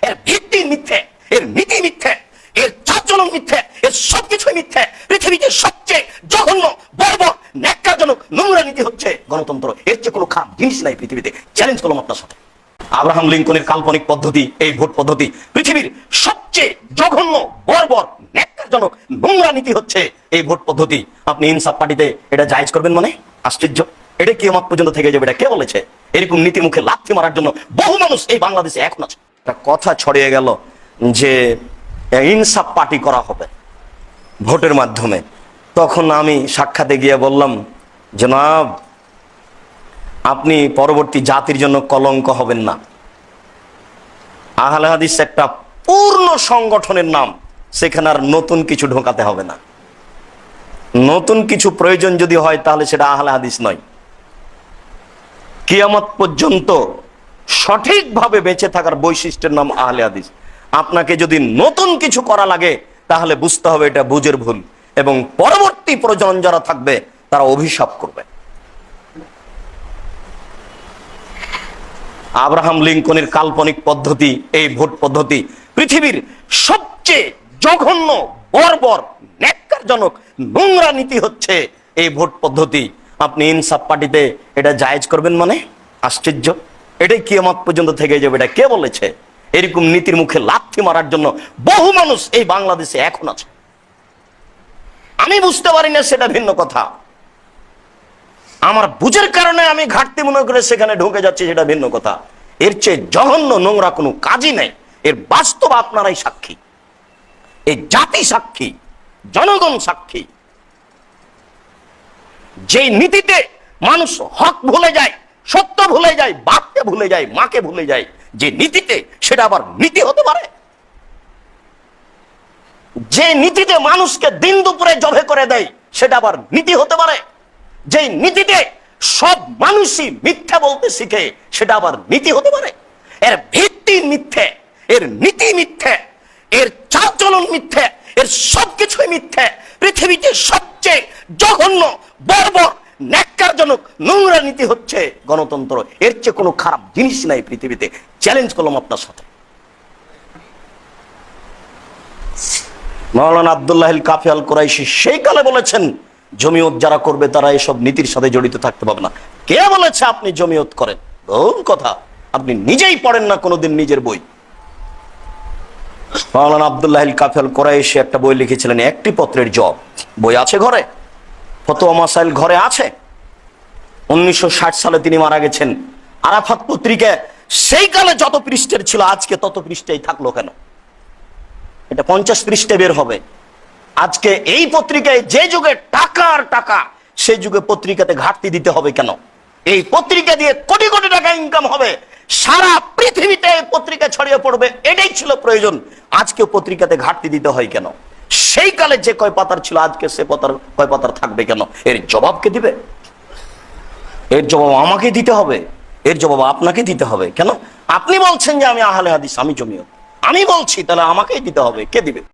এর ভিত্তি মিথ্যে, এর নীতি মিথ্যে, এর চালচলন মিথ্যে, এর সবকিছুই মিথ্যে। পৃথিবীতে সবচেয়ে জঘন্য, বর্বর, ন্যাক্কারজনক, নোংরা নীতি হচ্ছে গণতন্ত্র। এর চেয়ে কোনো খারাপ জিনিস নাই পৃথিবীতে। চ্যালেঞ্জ করলাম আপনার সাথে। আব্রাহাম লিঙ্কনের কাল্পনিক পদ্ধতি, এই ভোট পদ্ধতি পৃথিবীর সবচেয়ে জঘন্য, বর্বর, ন্যাক্কারজনক, নোংরা নীতি হচ্ছে এই ভোট পদ্ধতি। আপনি ইনসাফ পার্টিতে এটা জায়েজ করবেন মানে? আশ্চর্য! এটা কিয়ামত পর্যন্ত থেকে যাবে। এটা কে বলেছে? এরকম নীতি মুখে লাথি মারার জন্য বহু মানুষ এই বাংলাদেশে এখন আছে। একটা কথা ছড়িয়ে গেল যে ইনসাফ পার্টি করা হবে ভোটের মাধ্যমে। তখন আমি সাক্ষাতে গিয়ে বললাম, জনাব, আপনি পরবর্তী জাতির জন্য কলঙ্ক হবেন না। আহলে হাদিস একটা পূর্ণ সংগঠনের নাম, সেখানে আর নতুন কিছু ঢোকাতে হবে না। নতুন কিছু প্রয়োজন যদি হয় তাহলে সেটা আহলে হাদিস নয়। কিয়ামত পর্যন্ত সঠিকভাবে বেঁচে থাকার বৈশিষ্ট্যের নাম আহলে হাদিস। আপনাকে যদি নতুন কিছু করা লাগে তাহলে বুঝতে হবে এটা বুঝের ভুল, এবং পরবর্তী প্রজন্ম যারা থাকবে তারা অভিশাপ করবে। আব্রাহাম লিঙ্কনের কাল্পনিক পদ্ধতি, এই ভোট পদ্ধতি পৃথিবীর সবচেয়ে জঘন্য, বর্বর, ন্যাক্কারজনক, নোংরা নীতি হচ্ছে এই ভোট পদ্ধতি। আপনি ইনসাফ পার্টিতে এটা জায়েজ করবেন মানে? আশ্চর্য! এটাই কিয়ামত পর্যন্ত থেকে যাবে। এটা কে বলেছে? এরকম নীতির মুখে লাথি মারার জন্য বহু মানুষ এই বাংলাদেশে এখন আছে। আমি বুঝতে পারি না, সেটা ভিন্ন কথা। আমার বুঝের কারণে আমি ঘাটতি মনে করে সেখানে ঢুকে যাচ্ছি, সেটা ভিন্ন কথা। এর চেয়ে জঘন্য, নোংরা কোনো কাজই নেই। এর বাস্তব আপনারাই সাক্ষী, এই জাতি সাক্ষী, জনগণ সাক্ষী। যেই নীতিতে মানুষ হক ভুলে যায়, সত্য ভুলে যায়, বাপকে ভুলে যায়, মাকে ভুলে যায়, যে নীতিতে, সেটা আবার নীতি হতে পারে? যে নীতিতে মানুষকে দিন দুপুরে জবে করে দেয়, সেটা আবার নীতি হতে পারে? যে নীতিতে সব মানুষই মিথ্যা বলতে শিখে, সেটা আবার নীতি হতে পারে? এর ভিত্তি মিথ্যে, এর নীতি মিথ্যে, এর চালচলন মিথ্যে, এর সবকিছুই মিথ্যে। পৃথিবীতে সবচেয়ে জঘন্য, বর্বর, ন্যাক্কারজনক, নোংরা নীতি হচ্ছে গণতন্ত্র। এর চেয়ে কোনো খারাপ জিনিস নাই পৃথিবীতে। চ্যালেঞ্জ করলাম আপনার সাথে। মাওলানা আব্দুল্লাহ আল কাফি আল কুরাইশি সেই কালে বলেছেন, জমিয়ত যারা করবে তারা এসব নীতির সাথে জড়িত থাকতে পারবে না। কে বলেছে আপনি জমিয়ত করেন? ভুল কথা। আপনি নিজেই পড়েন না কোনোদিন নিজের বই। মাওলানা আব্দুল্লাহ আল কাফি আল কুরাইশি একটা বই লিখেছিলেন, একটি পত্রের জব। বই আছে ঘরে, ফতোয়া মাসাইল ঘরে আছে। 1960 সালে তিনি মারা গেছেন। আরাফাত পত্রিকা সেই কালে যত পৃষ্ঠের ছিল, আজকে তত পৃষ্ঠাই থাকলো কেন? এটা 50 পৃষ্ঠা বের হবে। আজকে এই পত্রিকায় যে যুগে টাকার টাকা, সেই যুগে পত্রিকাতে ঘাটতি দিতে হবে কেন? এই পত্রিকা দিয়ে কোটি কোটি টাকা ইনকাম হবে, সারা পৃথিবীতে পত্রিকা ছড়িয়ে পড়বে, এটাই ছিল প্রয়োজন। আজকে পত্রিকাতে ঘাটতি দিতে হয় কেন? সেই কালে যে কয় পাতার ছিল, আজকে সে পাতার কয় পাতার থাকবে কেন? এর জবাব কে দিবে? এর জবাব আমাকে দিতে হবে, এর জবাব আপনাকে দিতে হবে। কেন? আপনি বলছেন যে আমি আহলে হাদিস, আমি জমিয়ত, আমি বলছি, তাহলে আমাকেই দিতে হবে। কে দিবে?